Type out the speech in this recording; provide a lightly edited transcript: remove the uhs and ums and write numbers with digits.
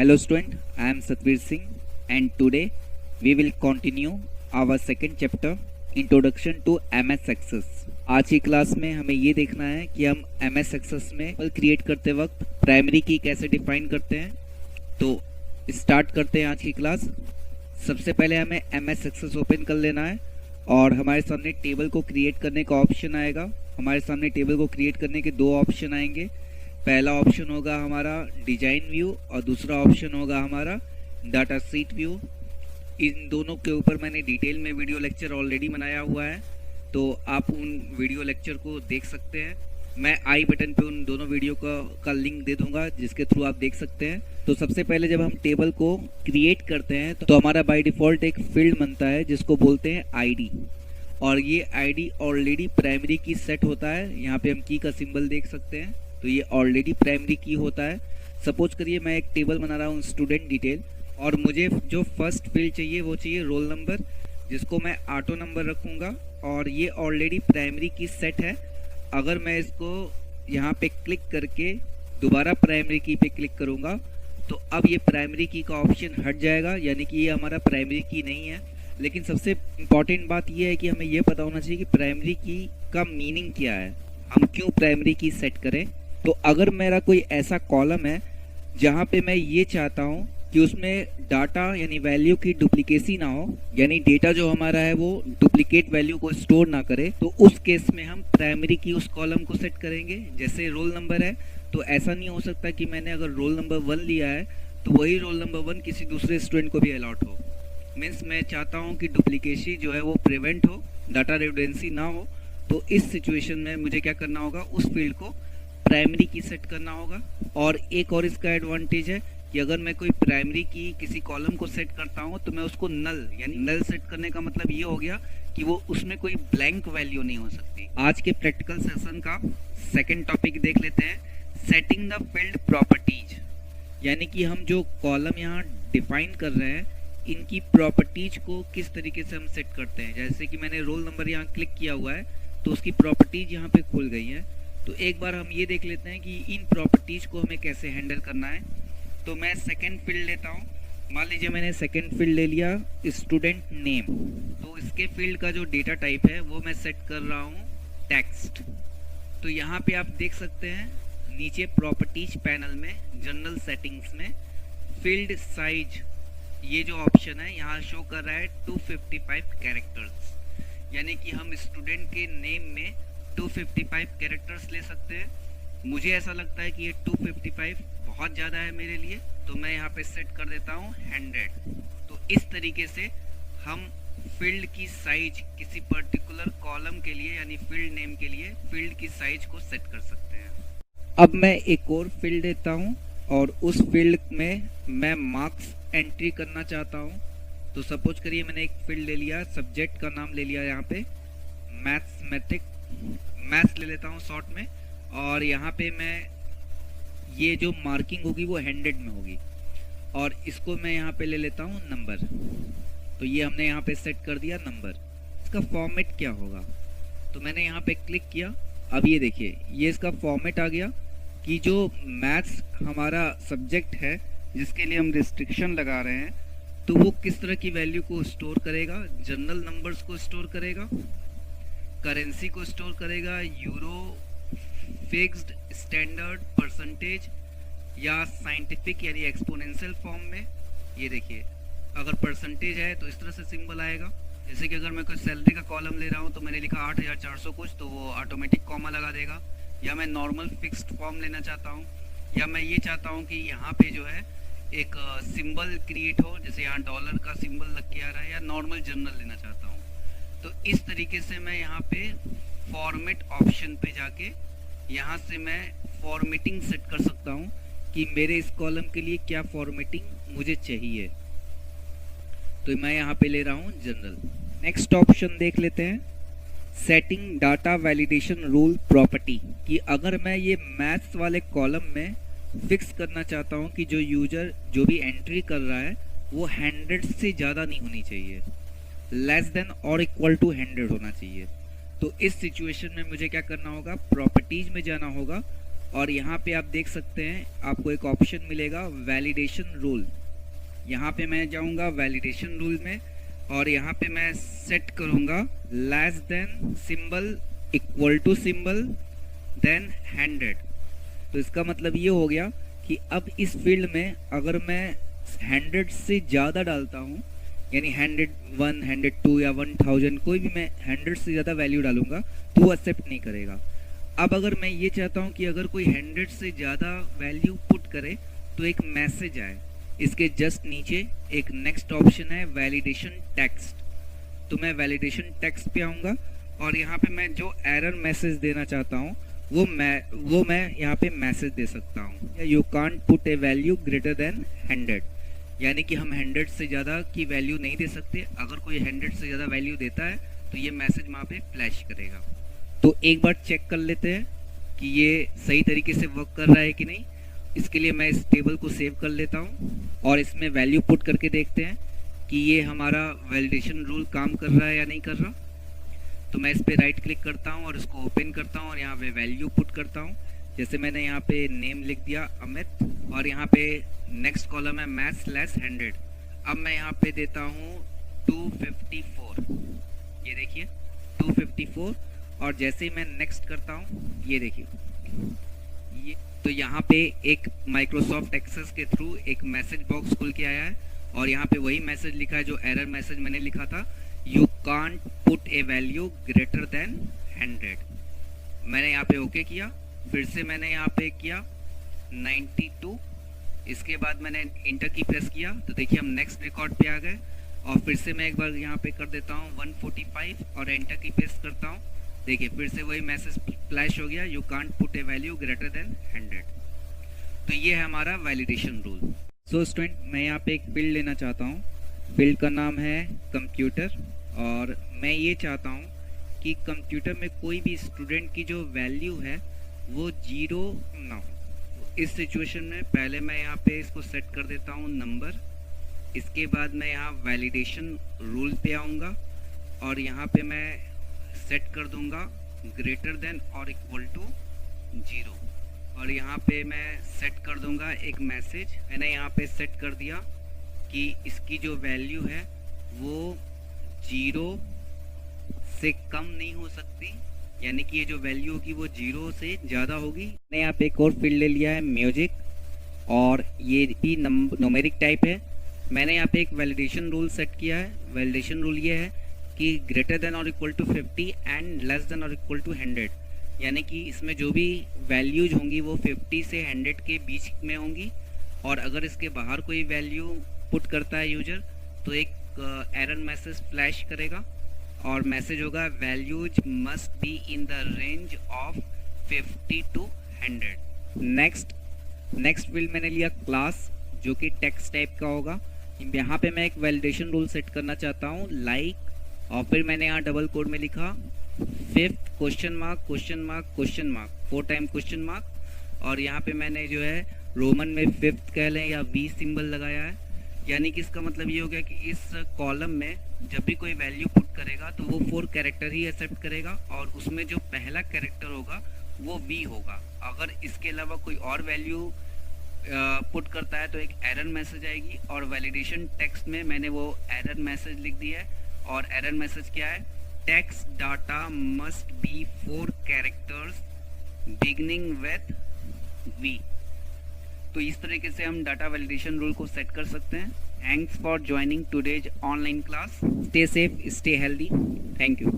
Hello student, I am Satvir Singh and today we will continue our second chapter Introduction to MS Access। आज की class में हमें ये देखना है कि हम MS Access में क्रिएट करते वक्त प्राइमरी की कैसे डिफाइन करते हैं। तो स्टार्ट करते हैं आज की क्लास। सबसे पहले हमें MS Access ओपन कर लेना है और हमारे सामने टेबल को क्रिएट करने का ऑप्शन आएगा। हमारे सामने टेबल को क्रिएट करने के दो ऑप्शन आएंगे। पहला ऑप्शन होगा हमारा डिजाइन व्यू और दूसरा ऑप्शन होगा हमारा डाटा शीट व्यू। इन दोनों के ऊपर मैंने डिटेल में वीडियो लेक्चर ऑलरेडी बनाया हुआ है, तो आप उन वीडियो लेक्चर को देख सकते हैं। मैं आई बटन पे उन दोनों वीडियो का लिंक दे दूंगा जिसके थ्रू आप देख सकते हैं। तो सबसे पहले जब हम टेबल को क्रिएट करते हैं तो हमारा बाय डिफ़ॉल्ट एक फील्ड बनता है जिसको बोलते हैं आईडी, और ये आईडी ऑलरेडी प्राइमरी की सेट होता है। यहाँ पे हम की का सिंबल देख सकते हैं, तो ये ऑलरेडी प्राइमरी की होता है। सपोज करिए मैं एक टेबल बना रहा हूँ स्टूडेंट डिटेल, और मुझे जो फर्स्ट फील्ड चाहिए वो चाहिए रोल नंबर, जिसको मैं ऑटो नंबर रखूँगा, और ये ऑलरेडी प्राइमरी की सेट है। अगर मैं इसको यहाँ पे क्लिक करके दोबारा प्राइमरी की पे क्लिक करूँगा तो अब ये प्राइमरी की का ऑप्शन हट जाएगा, यानी कि ये हमारा प्राइमरी की नहीं है। लेकिन सबसे इम्पॉर्टेंट बात ये है कि हमें ये पता होना चाहिए कि प्राइमरी की का मीनिंग क्या है, हम क्यों प्राइमरी की सेट करें। तो अगर मेरा कोई ऐसा कॉलम है जहाँ पे मैं ये चाहता हूँ कि उसमें डाटा यानी वैल्यू की डुप्लीकेसी ना हो, यानी डेटा जो हमारा है वो डुप्लीकेट वैल्यू को स्टोर ना करे, तो उस केस में हम प्राइमरी की उस कॉलम को सेट करेंगे। जैसे रोल नंबर है, तो ऐसा नहीं हो सकता कि मैंने अगर रोल नंबर 1 लिया है तो वही रोल नंबर 1 किसी दूसरे स्टूडेंट को भी अलॉट हो। मीन्स मैं चाहता हूँ कि डुप्लीकेसी जो है वो प्रिवेंट हो, डाटा रिडंडेंसी ना हो। तो इस सिचुएशन में मुझे क्या करना होगा, उस फील्ड को प्राइमरी की सेट करना होगा। और एक और इसका एडवांटेज है कि अगर मैं कोई प्राइमरी की किसी कॉलम को सेट करता हूँ तो मैं उसको नल यानी नल सेट करने का मतलब ये हो गया कि वो उसमें कोई ब्लैंक वैल्यू नहीं हो सकती। आज के प्रैक्टिकल सेशन का सेकंड टॉपिक देख लेते हैं, सेटिंग द फील्ड प्रॉपर्टीज। यानी कि हम जो कॉलम यहाँ डिफाइन कर रहे हैं इनकी प्रॉपर्टीज को किस तरीके से हम सेट करते हैं। जैसे कि मैंने रोल नंबर यहाँ क्लिक किया हुआ है तो उसकी प्रॉपर्टीज यहाँ पे खुल गई है। तो एक बार हम ये देख लेते हैं कि इन प्रॉपर्टीज को हमें कैसे हैंडल करना है। तो मैं सेकंड फील्ड लेता हूँ। मान लीजिए मैंने सेकंड फील्ड ले लिया स्टूडेंट नेम, तो इसके फील्ड का जो डेटा टाइप है वो मैं सेट कर रहा हूँ टेक्स्ट। तो यहाँ पे आप देख सकते हैं नीचे प्रॉपर्टीज पैनल में जनरल सेटिंग्स में फील्ड साइज ये जो ऑप्शन है यहाँ शो कर रहा है 255 कैरेक्टर्स, यानी कि हम स्टूडेंट के नेम में 255 कैरेक्टर्स ले सकते हैं। मुझे ऐसा लगता है कि ये 255 बहुत ज़्यादा है मेरे लिए, तो मैं यहाँ पे सेट कर देता हूँ 100। तो इस तरीके से हम फील्ड की साइज किसी पर्टिकुलर कॉलम के लिए यानी फील्ड नेम के लिए फील्ड की साइज को सेट कर सकते हैं। अब मैं एक और फील्ड देता हूँ और उस फील्ड में मैं मार्क्स एंट्री करना चाहता हूँ। तो सपोज करिए मैंने एक फील्ड ले लिया, सब्जेक्ट का नाम ले लिया, यहाँ पे मैथ्स ले लेता हूँ शॉर्ट में, और यहाँ पे मैं ये जो मार्किंग होगी वो 100 में होगी, और इसको मैं यहाँ पे ले लेता हूँ नंबर। तो ये हमने यहाँ पे सेट कर दिया नंबर। इसका फॉर्मेट क्या होगा, तो मैंने यहाँ पे क्लिक किया। अब ये देखिए ये इसका फॉर्मेट आ गया कि जो मैथ्स हमारा सब्जेक्ट है जिसके लिए हम रिस्ट्रिक्शन लगा रहे हैं, तो वो किस तरह की वैल्यू को स्टोर करेगा। जनरल नंबर्स को स्टोर करेगा, करेंसी को स्टोर करेगा, यूरो, फिक्स्ड, स्टैंडर्ड, परसेंटेज, या साइंटिफिक यानी एक्सपोनेंशियल फॉर्म में। ये देखिए अगर परसेंटेज है तो इस तरह से सिंबल आएगा। जैसे कि अगर मैं कोई सैलरी का कॉलम ले रहा हूँ तो मैंने लिखा 8400 कुछ, तो वो ऑटोमेटिक कॉमा लगा देगा। या मैं नॉर्मल फिक्स्ड फॉर्म लेना चाहता हूँ, या मैं ये चाहता हूँ कि यहाँ पे जो है एक सिंबल क्रिएट हो, जैसे यहाँ डॉलर का सिंबल लग के आ रहा है, या नॉर्मल जनरल लेना चाहता हूँ। तो इस तरीके से मैं यहाँ पे फॉर्मेट ऑप्शन पे जाके यहाँ से मैं फॉर्मेटिंग सेट कर सकता हूँ कि मेरे इस कॉलम के लिए क्या फॉर्मेटिंग मुझे चाहिए। तो मैं यहाँ पे ले रहा हूँ जनरल। नेक्स्ट ऑप्शन देख लेते हैं, setting data validation rule property, कि अगर मैं ये मैथ्स वाले कॉलम में फिक्स करना चाहता हूँ कि जो यूजर जो भी एंट्री कर रहा है वो 100 से ज़्यादा नहीं होनी चाहिए, लेस देन और इक्वल टू 100 होना चाहिए। तो इस सिचुएशन में मुझे क्या करना होगा, प्रॉपर्टीज में जाना होगा और यहाँ पे आप देख सकते हैं आपको एक ऑप्शन मिलेगा वैलिडेशन रूल। यहाँ पे मैं जाऊँगा वैलिडेशन रूल में और यहाँ पे मैं सेट करूँगा less than symbol equal to symbol than 100। तो इसका मतलब ये हो गया कि अब इस फील्ड में अगर मैं 100 से ज़्यादा डालता हूँ, यानी 101, 102 या 1000, कोई भी मैं 100 से ज़्यादा वैल्यू डालूंगा तो वो एक्सेप्ट नहीं करेगा। अब अगर मैं ये चाहता हूँ कि अगर कोई 100 से ज़्यादा वैल्यू पुट करे तो एक मैसेज आए, इसके जस्ट नीचे एक नेक्स्ट ऑप्शन है वैलिडेशन टेक्स्ट। तो मैं वैलिडेशन टेक्स्ट पे आऊँगा और यहाँ पे मैं जो एरर मैसेज देना चाहता हूँ वो मैं यहाँ पे मैसेज दे सकता हूँ, you can't put A value greater than 100, यानी कि हम 100 से ज़्यादा की वैल्यू नहीं दे सकते। अगर कोई 100 से ज़्यादा वैल्यू देता है तो ये मैसेज वहाँ पे फ्लैश करेगा। तो एक बार चेक कर लेते हैं कि ये सही तरीके से वर्क कर रहा है कि नहीं। इसके लिए मैं इस टेबल को सेव कर लेता हूँ और इसमें वैल्यू पुट करके देखते हैं कि ये हमारा वैलिडेशन रूल काम कर रहा है या नहीं कर रहा। तो मैं इस पर राइट क्लिक करता हूँ और इसको ओपन करता हूँ और यहाँ पे वैल्यू पुट करता हूँ। जैसे मैंने यहाँ पे नेम लिख दिया अमित और यहाँ पे नेक्स्ट कॉलम है मैथ/100। अब मैं यहाँ पे देता हूँ 254, ये देखिए 254। और जैसे ही मैं नेक्स्ट करता हूँ ये देखिए ये, तो यहाँ पे एक माइक्रोसॉफ्ट एक्सेस के थ्रू एक मैसेज बॉक्स खुल के आया है और यहाँ पे वही मैसेज लिखा है जो एरर मैसेज मैंने लिखा था, you can't put A value greater than 100। मैंने यहाँ पे ओके किया, फिर से मैंने यहाँ पे किया 92, इसके बाद मैंने इंटर की प्रेस किया तो देखिए हम नेक्स्ट रिकॉर्ड पे आ गए। और फिर से मैं एक बार यहाँ पे कर देता हूँ 145 और एंटर की प्रेस करता हूँ, देखिए फिर से वही मैसेज फ्लैश हो गया, you can't put A value greater than 100। तो ये है हमारा वैलिडेशन रूल। सो स्टूडेंट, मैं यहाँ पे एक फील्ड लेना चाहता हूँ, फील्ड का नाम है कंप्यूटर और मैं ये चाहता हूँ कि कंप्यूटर में कोई भी स्टूडेंट की जो वैल्यू है वो 0 ना हो। इस सिचुएशन में पहले मैं यहाँ पे इसको सेट कर देता हूँ नंबर। इसके बाद मैं यहाँ वैलिडेशन रूल पे आऊँगा और यहाँ पे मैं सेट कर दूँगा ग्रेटर देन और इक्वल टू 0 और यहाँ पे मैं सेट कर दूँगा एक मैसेज। मैंने यहाँ पे सेट कर दिया कि इसकी जो वैल्यू है वो 0 से कम नहीं हो सकती, यानी कि ये जो वैल्यू होगी वो 0 से ज़्यादा होगी। मैंने यहाँ पे एक और फील्ड ले लिया है म्यूजिक और ये भी न्यूमेरिक टाइप है। मैंने यहाँ पे एक वैलिडेशन रूल सेट किया है। वैलिडेशन रूल ये है कि ग्रेटर देन और equal to 50 and less than और इक्वल टू 100, यानी कि इसमें जो भी वैल्यूज होंगी वो 50 से 100 के बीच में होंगी और अगर इसके बाहर कोई वैल्यू पुट करता है यूजर तो एक एरर मैसेज फ्लैश करेगा और मैसेज होगा values must be in the range of 50 to 100। Next field मैंने लिया क्लास, जो कि टेक्स्ट टाइप का होगा। यहाँ पे मैं एक वैलिडेशन रूल सेट करना चाहता हूँ लाइक, और फिर मैंने यहाँ डबल कोड में लिखा 5th question mark 4 time question mark और यहाँ पे मैंने जो है रोमन में 5th कह लें या V सिंबल लगाया है, यानी कि इसका मतलब ये हो गया कि इस कॉलम में जब भी कोई वैल्यू पुट करेगा तो वो 4 कैरेक्टर ही एक्सेप्ट करेगा और उसमें जो पहला कैरेक्टर होगा वो V होगा। अगर इसके अलावा कोई और वैल्यू पुट करता है तो एक एरर मैसेज आएगी और वैलिडेशन टेक्स्ट में मैंने वो एरर मैसेज लिख दिया है और एरर मैसेज क्या है, text data must be 4 characters beginning with V। तो इस तरीके से हम डाटा वैलिडेशन रूल को सेट कर सकते हैं। Thanks for joining today's online class. Stay safe, stay healthy. Thank you.